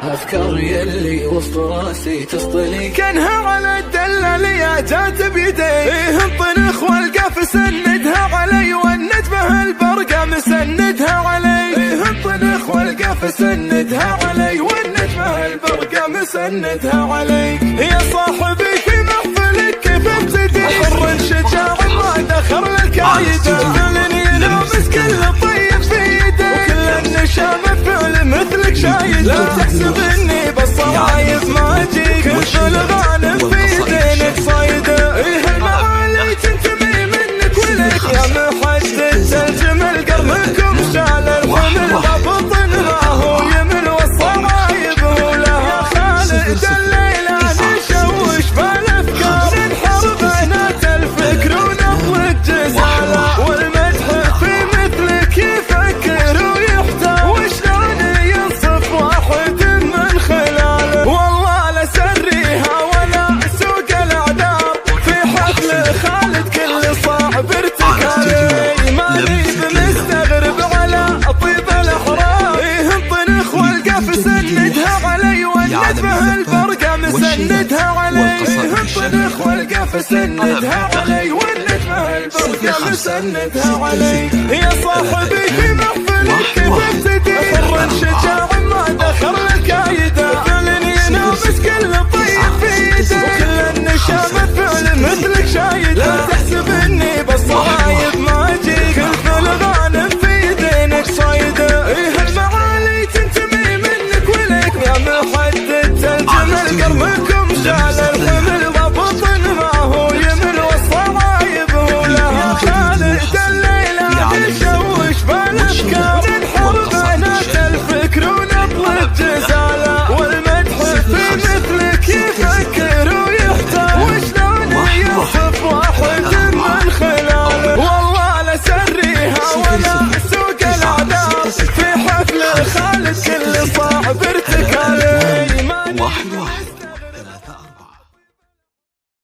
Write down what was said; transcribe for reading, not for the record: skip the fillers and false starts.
أفكار يلي وسط راسي تصطلي كانها على الدلالية جات بيدي انطنخ والقف سندها علي والنجمة البرقة مسندها علي انطنخ والقف سندها علي والنجمة البرقة مسندها علي. يا صاحبي في محفلك كيف ابتدي حر شجاع ما دخل الكايدة فعلني لابس كل طيب في يده وكل النشام فعل مثلك شايد لا تحسب اني بالصوايب ما اجيك كل غانم في يدينك صايده ايه المعالي تنتمي منك ولك يا محدد تلجم القرمكم شال الحمل بطن ما هو يمل والصوايب هو لها خالد الليلة نشوش بالافكار ننحر بنات الفكر ونطلق جزالة والمدح في مثلك يفكر ويحتار وشلون ينصف واحد من خلاله والله لا سريها ولا سوق الاعذار في حفل خالد كل صاحب ارتكالي ماني بمستغرب على طيب الاحرار انطنخ والقف سندها علي والنجمة البرقة مسندها علي انطنخ والقف سندها علي والنجمة البرقة مسندها علي. يا صاحبي في محفلك كيف ابتدي حر شجاع ما دخل الكايدة فعلني نابس كل طيب في يده وكل النشام فعل مثلك شايد لا تحسب اني بالصوايب ما اجيك كل غانم في يدينك صايده ايه المعالي تنتمي منك ولك يا محدد تلجم القرمكم شال الحمل بطن ما هو يمل والصوايب هو لها خالد الليلة نشوش بالافكار ننحر بنات الفكر ونطلب جزالة والمدح في مثلك يفكر ويحتار وشلون يوصف واحد من خلاله والله لا سريها ولا سوق الاعذار في حفل خالد كل صاحب ارتكالي